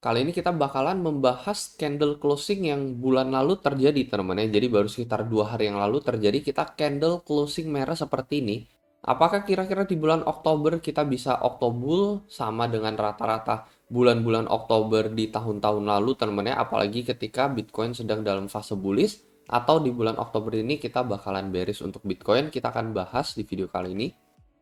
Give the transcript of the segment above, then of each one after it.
Kali ini kita bakalan membahas candle closing yang bulan lalu terjadi teman-teman ya. Jadi baru sekitar 2 hari yang lalu terjadi kita candle closing merah seperti ini. Apakah kira-kira di bulan Oktober kita bisa Oktober sama dengan rata-rata bulan-bulan Oktober di tahun-tahun lalu teman-teman ya. Apalagi ketika Bitcoin sedang dalam fase bullish. Atau di bulan Oktober ini kita bakalan bearish untuk Bitcoin. Kita akan bahas di video kali ini.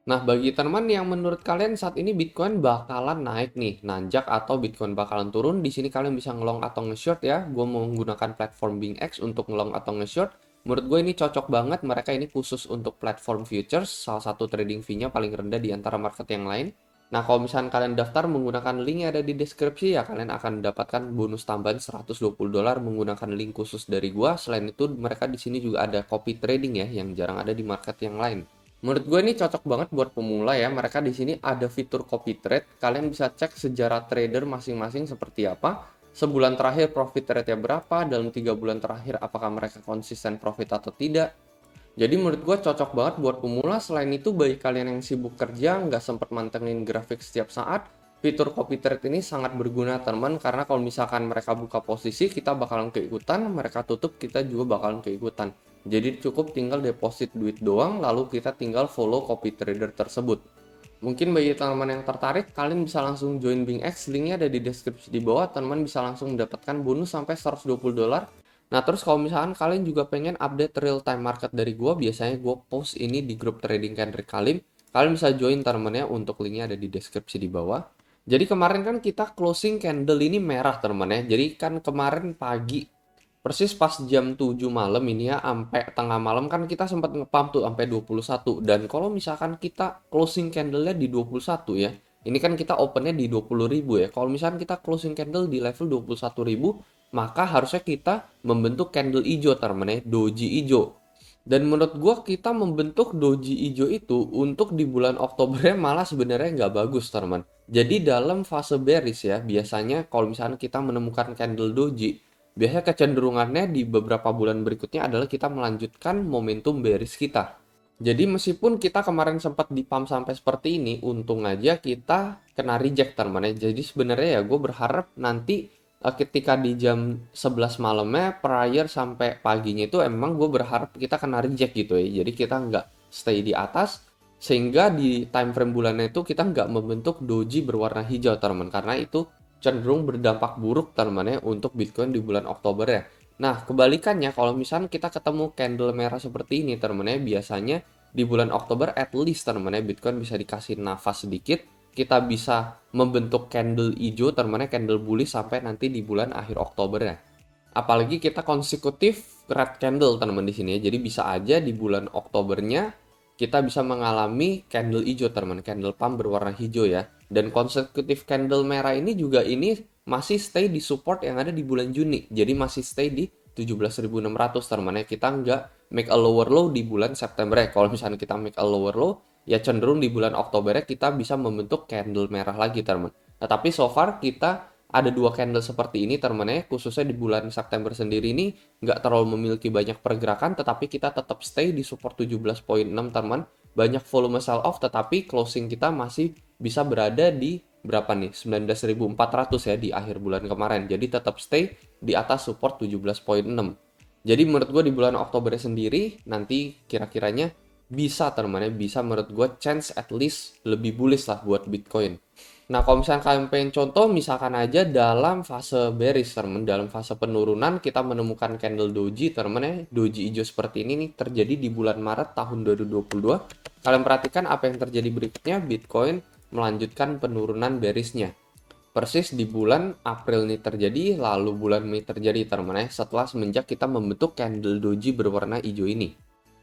Nah, bagi teman yang menurut kalian saat ini Bitcoin bakalan naik nih, nanjak atau Bitcoin bakalan turun, di sini kalian bisa ngelong atau nge-short ya. Gue mau menggunakan platform BingX untuk ngelong atau nge-short. Menurut gue ini cocok banget, mereka ini khusus untuk platform futures, salah satu trading fee-nya paling rendah di antara market yang lain. Nah, kalau misalnya kalian daftar menggunakan link yang ada di deskripsi ya, kalian akan mendapatkan bonus tambahan $120 menggunakan link khusus dari gua. Selain itu, mereka di sini juga ada copy trading ya, yang jarang ada di market yang lain. Menurut gue ini cocok banget buat pemula ya. Mereka di sini ada fitur copy trade. Kalian bisa cek sejarah trader masing-masing seperti apa. Sebulan terakhir profit rate-nya berapa, dalam 3 bulan terakhir apakah mereka konsisten profit atau tidak. Jadi menurut gue cocok banget buat pemula. Selain itu bagi kalian yang sibuk kerja, nggak sempat mantengin grafik setiap saat, fitur copy trade ini sangat berguna teman, karena kalau misalkan mereka buka posisi, kita bakalan keikutan, mereka tutup, kita juga bakalan keikutan. Jadi cukup tinggal deposit duit doang, lalu kita tinggal follow copy trader tersebut. Mungkin bagi teman-teman yang tertarik, kalian bisa langsung join BingX, linknya ada di deskripsi di bawah, teman-teman bisa langsung mendapatkan bonus sampai $120. Nah, terus kalau misalkan kalian juga pengen update real time market dari gua, biasanya gua post ini di grup trading Kendrick Kalim. Kalian bisa join teman-teman ya, untuk linknya ada di deskripsi di bawah. Jadi kemarin kan kita closing candle ini merah teman-teman ya. Jadi kan kemarin pagi persis pas jam 7 malam ini ya, sampai tengah malam kan kita sempat ngepump tuh sampai 21. Dan kalau misalkan kita closing candle-nya di 21 ya, ini kan kita opennya di 20.000 ya. Kalau misalkan kita closing candle di level 21.000, maka harusnya kita membentuk candle hijau teman ya, doji hijau. Dan menurut gua kita membentuk doji hijau itu untuk di bulan Oktobernya malah sebenarnya nggak bagus teman. Jadi dalam fase bearish ya, biasanya kalau misalkan kita menemukan candle doji, biasanya kecenderungannya di beberapa bulan berikutnya adalah kita melanjutkan momentum bearish kita. Jadi meskipun kita kemarin sempat di pump sampai seperti ini, untung aja kita kena reject teman ya. Jadi sebenarnya ya gue berharap nanti ketika di jam 11 malamnya prior sampai paginya itu emang gue berharap kita kena reject gitu ya. Jadi kita nggak stay di atas, sehingga di time frame bulannya itu kita nggak membentuk doji berwarna hijau teman, karena itu cenderung berdampak buruk teman ya untuk Bitcoin di bulan Oktober ya. Nah, kebalikannya kalau misalnya kita ketemu candle merah seperti ini teman ya, biasanya di bulan Oktober at least teman ya, Bitcoin bisa dikasih nafas sedikit, kita bisa membentuk candle hijau teman-teman, candle bullish sampai nanti di bulan akhir Oktober ya. Apalagi kita konsekutif red candle teman-teman di sini ya. Jadi bisa aja di bulan Oktobernya kita bisa mengalami candle hijau teman-teman, candle pump berwarna hijau ya. Dan konsekutif candle merah ini juga ini masih stay di support yang ada di bulan Juni. Jadi masih stay di 17.600 teman-teman ya. Kita nggak make a lower low di bulan September ya. Kalau misalnya kita make a lower low, ya cenderung di bulan Oktober kita bisa membentuk candle merah lagi teman. Nah, tapi so far kita ada 2 candle seperti ini teman ya, khususnya di bulan September sendiri ini nggak terlalu memiliki banyak pergerakan, tetapi kita tetap stay di support 17.6 teman. Banyak volume sell off, tetapi closing kita masih bisa berada di berapa nih, 19.400 ya di akhir bulan kemarin. Jadi tetap stay di atas support 17.6. Jadi menurut gue di bulan Oktober sendiri nanti kira-kiranya bisa teman-teman ya, bisa menurut gue chance at least lebih bullish lah buat Bitcoin. Nah, kalau misalkan kalian pengen contoh, misalkan aja dalam fase bearish teman, dalam fase penurunan kita menemukan candle doji teman ya, doji hijau seperti ini nih terjadi di bulan Maret tahun 2022. Kalian perhatikan apa yang terjadi berikutnya, Bitcoin melanjutkan penurunan bearishnya. Persis di bulan April ini terjadi, lalu bulan Mei terjadi teman ya, setelah semenjak kita membentuk candle doji berwarna hijau ini.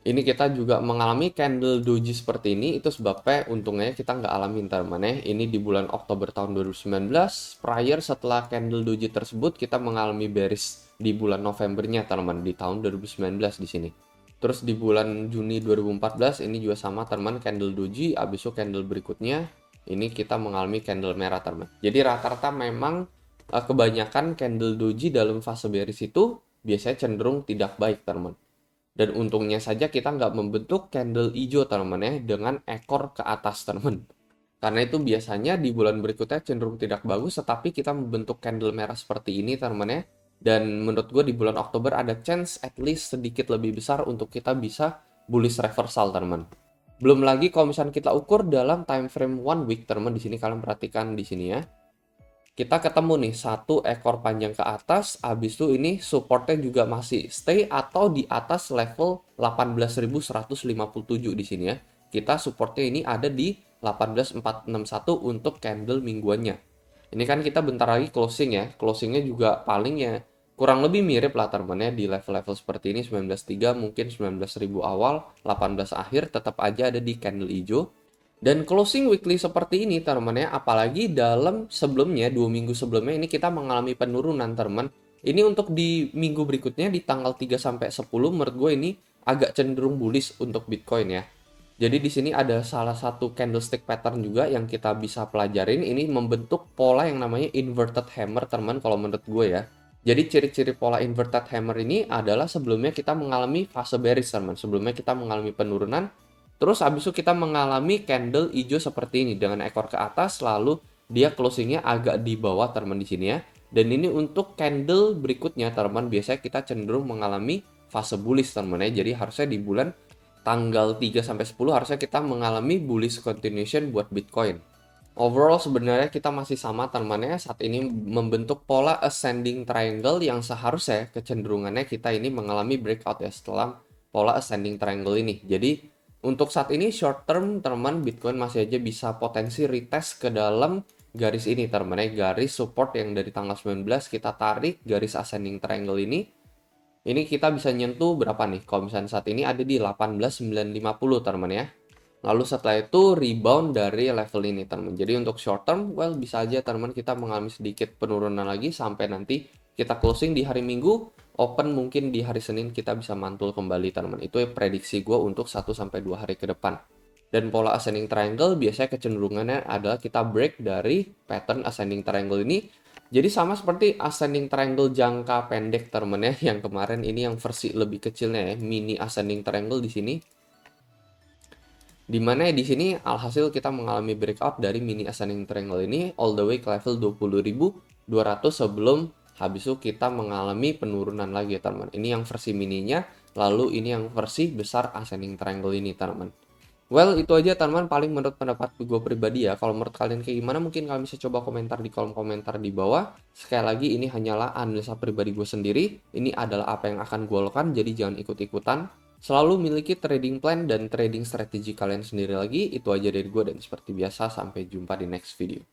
Ini kita juga mengalami candle doji seperti ini, itu sebabnya untungnya kita nggak alamin teman ya. Ini di bulan Oktober tahun 2019, prior setelah candle doji tersebut kita mengalami bearish di bulan Novembernya teman di tahun 2019 di sini. Terus di bulan Juni 2014 ini juga sama teman, candle doji, abis itu candle berikutnya ini kita mengalami candle merah teman. Jadi rata-rata memang kebanyakan candle doji dalam fase bearish itu biasanya cenderung tidak baik teman. Dan untungnya saja kita nggak membentuk candle hijau teman ya dengan ekor ke atas teman. Karena itu biasanya di bulan berikutnya cenderung tidak bagus, tetapi kita membentuk candle merah seperti ini teman-teman ya. Dan menurut gue di bulan Oktober ada chance at least sedikit lebih besar untuk kita bisa bullish reversal teman-teman. Belum lagi kalau misalnya kita ukur dalam time frame 1 week teman-teman, di sini kalian perhatikan di sini ya. Kita ketemu nih satu ekor panjang ke atas, habis itu ini supportnya juga masih stay atau di atas level 18.157 di sini ya. Kita supportnya ini ada di 18.461 untuk candle mingguannya. Ini kan kita bentar lagi closing ya. Closingnya juga paling ya kurang lebih mirip lah teman-teman ya, di level-level seperti ini 19.3 mungkin 19.000 awal, 18 akhir tetap aja ada di candle hijau. Dan closing weekly seperti ini teman-teman ya, apalagi dalam sebelumnya 2 minggu sebelumnya ini kita mengalami penurunan teman. Ini untuk di minggu berikutnya di tanggal 3 sampai 10 menurut gue ini agak cenderung bullish untuk Bitcoin ya. Jadi di sini ada salah satu candlestick pattern juga yang kita bisa pelajarin. Ini membentuk pola yang namanya inverted hammer teman kalau menurut gue ya. Jadi ciri-ciri pola inverted hammer ini adalah sebelumnya kita mengalami fase bearish teman. Sebelumnya kita mengalami penurunan. Terus habis itu kita mengalami candle hijau seperti ini dengan ekor ke atas, lalu dia closingnya agak di bawah teman di sini ya. Dan ini untuk candle berikutnya teman, biasanya kita cenderung mengalami fase bullish teman ya. Jadi harusnya di bulan tanggal 3 sampai 10 harusnya kita mengalami bullish continuation buat Bitcoin. Overall sebenarnya kita masih sama teman-teman ya, saat ini membentuk pola ascending triangle yang seharusnya kecenderungannya kita ini mengalami breakout ya setelah pola ascending triangle ini. Jadi untuk saat ini short term teman Bitcoin masih aja bisa potensi retest ke dalam garis ini teman ya, garis support yang dari tanggal 19 kita tarik garis ascending triangle ini. Ini kita bisa nyentuh berapa nih? Kalau misalnya saat ini ada di 18.950 teman ya. Lalu setelah itu rebound dari level ini teman. Jadi untuk short term, well bisa aja teman kita mengalami sedikit penurunan lagi sampai nanti kita closing di hari Minggu, open mungkin di hari Senin kita bisa mantul kembali teman. Itu prediksi gue untuk 1-2 hari ke depan. Dan pola ascending triangle biasanya kecenderungannya adalah kita break dari pattern ascending triangle ini. Jadi sama seperti ascending triangle jangka pendek teman ya, yang kemarin ini yang versi lebih kecilnya ya, mini ascending triangle di sini. Dimana di sini alhasil kita mengalami breakout dari mini ascending triangle ini all the way ke level 20.200 sebelum habis itu kita mengalami penurunan lagi ya teman. Ini yang versi mininya, lalu ini yang versi besar ascending triangle ini teman. Well itu aja teman paling menurut pendapat gue pribadi ya. Kalau menurut kalian kayak gimana mungkin kalian bisa coba komentar di kolom komentar di bawah. Sekali lagi ini hanyalah analisa pribadi gue sendiri. Ini adalah apa yang akan gue lakukan, jadi jangan ikut-ikutan. Selalu miliki trading plan dan trading strategi kalian sendiri lagi. Itu aja dari gue dan seperti biasa sampai jumpa di next video.